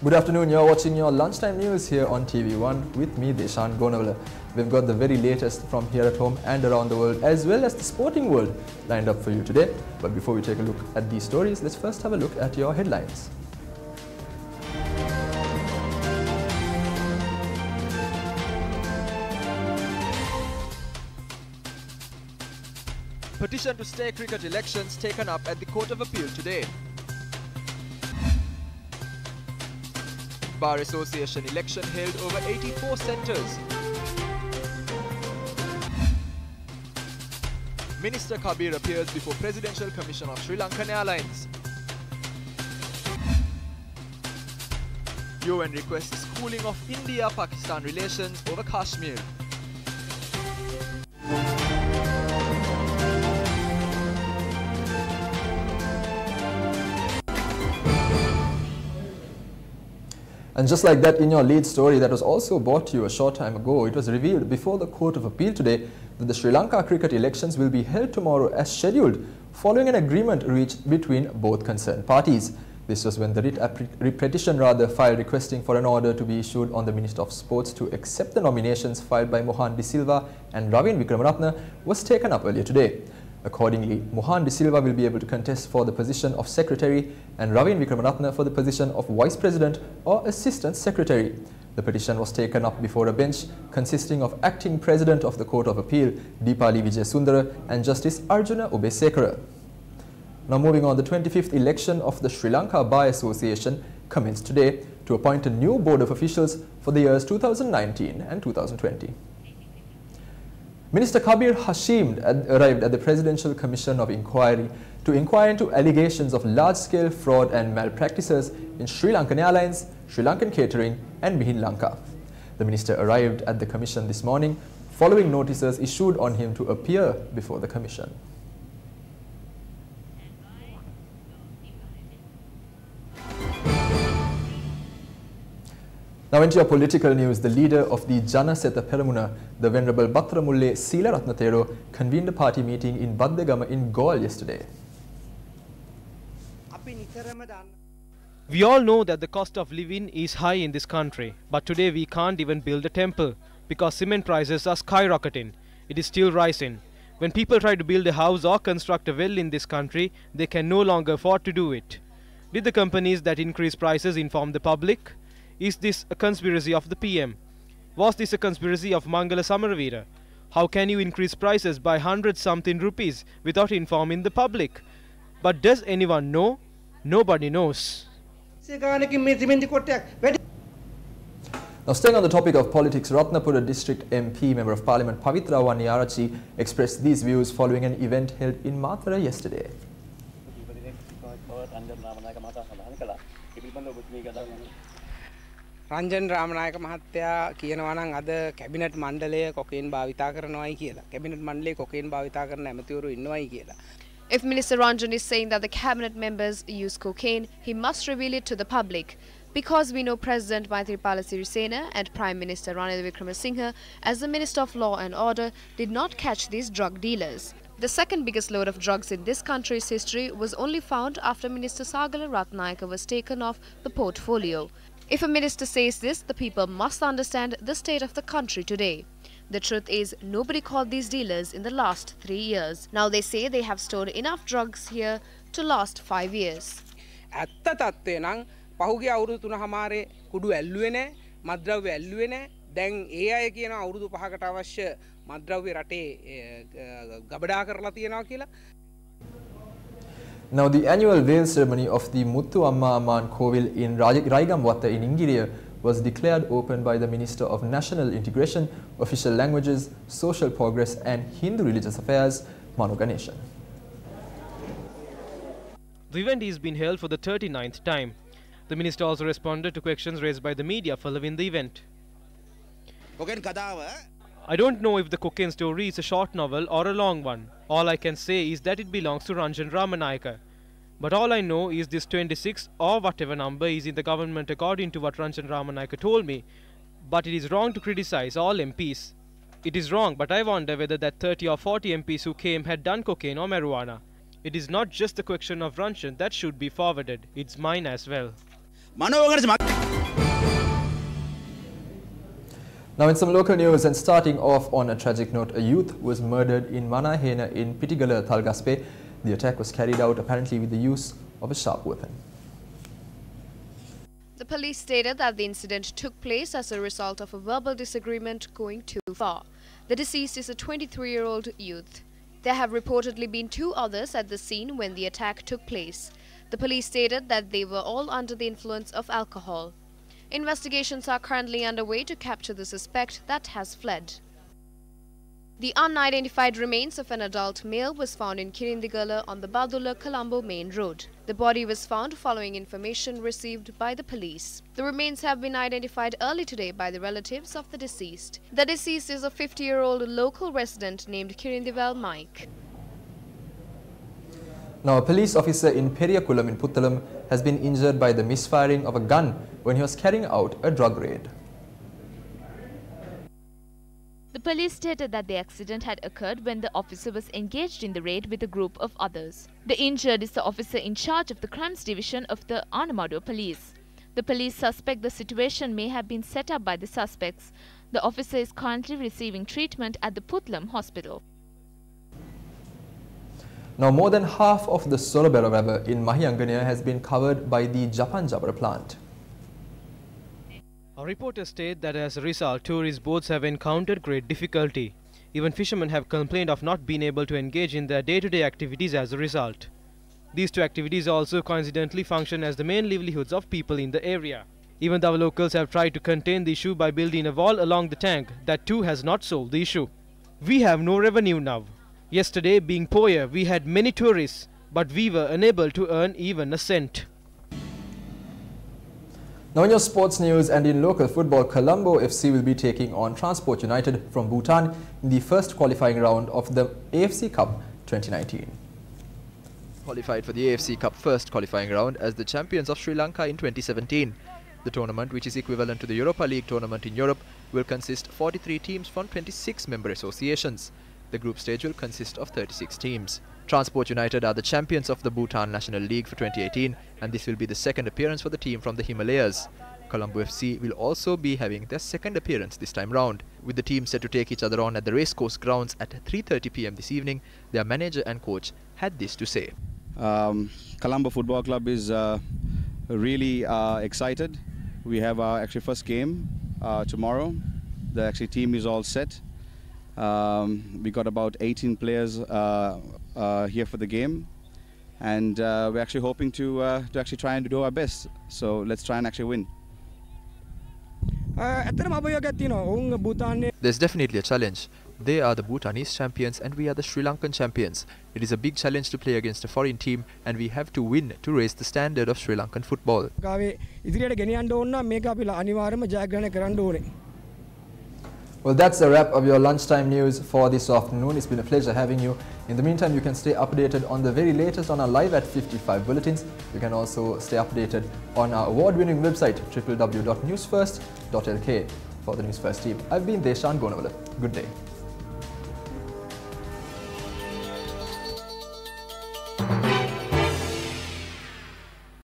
Good afternoon, you're watching your lunchtime news here on TV1 with me, Deshan Gonavala. We've got the very latest from here at home and around the world, as well as the sporting world lined up for you today. But before we take a look at these stories, let's first have a look at your headlines. Petition to stay cricket elections taken up at the Court of Appeal today. Bar Association election held over 84 centres. Minister Kabir appears before Presidential Commission of Sri Lankan Airlines. UN requests cooling of India-Pakistan relations over Kashmir. And just like that, in your lead story that was also brought to you a short time ago, it was revealed before the Court of Appeal today that the Sri Lanka cricket elections will be held tomorrow as scheduled, following an agreement reached between both concerned parties. This was when the petition filed requesting for an order to be issued on the Minister of Sports to accept the nominations filed by Mohan De Silva and Ravin Wickramaratne was taken up earlier today. Accordingly, Mohan De Silva will be able to contest for the position of Secretary and Ravin Wickramaratne for the position of Vice President or Assistant Secretary. The petition was taken up before a bench consisting of Acting President of the Court of Appeal, Deepali Vijayasundara, and Justice Arjuna Ubesekara. Now moving on, the 25th election of the Sri Lanka Bar Association commenced today to appoint a new board of officials for the years 2019 and 2020. Minister Kabir Hashim arrived at the Presidential Commission of Inquiry to inquire into allegations of large-scale fraud and malpractices in Sri Lankan Airlines, Sri Lankan Catering and Mihin Lanka. The minister arrived at the commission this morning following notices issued on him to appear before the commission. Now into your political news, the leader of the Jana Seta Peramuna, the Venerable Batramulle Sila Ratnathero, convened a party meeting in Baddegama in Gaul yesterday. We all know that the cost of living is high in this country, but today we can't even build a temple because cement prices are skyrocketing. It is still rising. When people try to build a house or construct a well in this country, they can no longer afford to do it. Did the companies that increase prices inform the public? Is this a conspiracy of the PM? Was this a conspiracy of Mangala Samaravira? How can you increase prices by 100-something rupees without informing the public? But does anyone know? Nobody knows. Now staying on the topic of politics, Ratnapura District MP, Member of Parliament Pavitra Waniyarachi expressed these views following an event held in Mathura yesterday. Ranjan Ramanayake මහත්තයා කියනවා නම් අද cabinet මණ්ඩලය cocaine භාවිතා කරනවායි කියලා. Cabinet මණ්ඩලයේ cocaine භාවිතා කරන ඇමතිවරු ඉන්නවායි කියලා. If Minister Ranjan is saying that the cabinet members use cocaine, he must reveal it to the public. Because we know President Maithripala Sirisena and Prime Minister Ranil Wickremesinghe, as the Minister of Law and Order, did not catch these drug dealers. The second biggest load of drugs in this country's history was only found after Minister Sagala Ratnayaka was taken off the portfolio. If a minister says this, the people must understand the state of the country today. The truth is, nobody caught these dealers in the last 3 years. Now they say they have stored enough drugs here to last 5 years. ඇත්ත තත්ත්වය නම් පහුගිය අවුරුදු 3මාරේ කුඩු ඇල්ලුවේ නැහැ, මත්ද්‍රව්‍ය ඇල්ලුවේ නැහැ. දැන් ඒ අය කියන අවුරුදු 5කට අවශ්‍ය මත්ද්‍රව්‍ය රටේ ගබඩා කරලා තියෙනවා කියලා. Now, the annual veil ceremony of the Muthu Amma Amman Kovil in Raigamwatta in Ingiriya was declared open by the Minister of National Integration, Official Languages, Social Progress and Hindu Religious Affairs, Manu Ganeshan. The event is being held for the 39th time. The minister also responded to questions raised by the media following the event. I don't know if the cocaine story is a short novel or a long one. All I can say is that it belongs to Ranjan Ramanayaka. But all I know is this 26 or whatever number is in the government according to what Ranjan Ramanayaka told me. But it is wrong to criticize all MPs. It is wrong, but I wonder whether that 30 or 40 MPs who came had done cocaine or marijuana. It is not just a question of Ranjan that should be forwarded. It's mine as well. Now in some local news, and starting off on a tragic note, a youth was murdered in Manahena in Pitigala, Thalgaspe. The attack was carried out apparently with the use of a sharp weapon. The police stated that the incident took place as a result of a verbal disagreement going too far. The deceased is a 23-year-old youth. There have reportedly been 2 others at the scene when the attack took place. The police stated that they were all under the influence of alcohol. Investigations are currently underway to capture the suspect that has fled. The unidentified remains of an adult male was found in Kirindigala on the Badula-Colombo main road. The body was found following information received by the police. The remains have been identified early today by the relatives of the deceased. The deceased is a 50-year-old local resident named Kirindival Mike. Now, a police officer in Periyakulam in Puttalam has been injured by the misfiring of a gun when he was carrying out a drug raid. The police stated that the accident had occurred when the officer was engaged in the raid with a group of others. The injured is the officer in charge of the crimes division of the Anamadu police. The police suspect the situation may have been set up by the suspects. The officer is currently receiving treatment at the Puttalam hospital. Now, more than half of the Solobera River in Mahiyangania has been covered by the Japan Jabra plant. Our reporters state that as a result, tourist boats have encountered great difficulty. Even fishermen have complained of not being able to engage in their day-to-day activities as a result. These 2 activities also coincidentally function as the main livelihoods of people in the area. Even though locals have tried to contain the issue by building a wall along the tank, that too has not solved the issue. We have no revenue now. Yesterday, being poor, we had many tourists, but we were unable to earn even a cent. Now in your sports news and in local football, Colombo FC will be taking on Transport United from Bhutan in the first qualifying round of the AFC Cup 2019. Qualified for the AFC Cup first qualifying round as the champions of Sri Lanka in 2017. The tournament, which is equivalent to the Europa League tournament in Europe, will consist 43 teams from 26 member associations. The group stage will consist of 36 teams. Transport United are the champions of the Bhutan National League for 2018, and this will be the second appearance for the team from the Himalayas. Colombo FC will also be having their second appearance this time round. With the team set to take each other on at the racecourse grounds at 3:30 p.m. this evening, their manager and coach had this to say. Colombo Football Club is really excited. We have our actually first game tomorrow. The team is all set. We got about 18 players here for the game, and we're actually hoping to actually try and do our best. So let's try and actually win. There's definitely a challenge. They are the Bhutanese champions and we are the Sri Lankan champions. It is a big challenge to play against a foreign team, and we have to win to raise the standard of Sri Lankan football. Well, that's a wrap of your lunchtime news for this afternoon. It's been a pleasure having you. In the meantime, you can stay updated on the very latest on our Live at 55 bulletins. You can also stay updated on our award-winning website, www.newsfirst.lk. For the Newsfirst team, I've been Deshan Gonawala. Good day.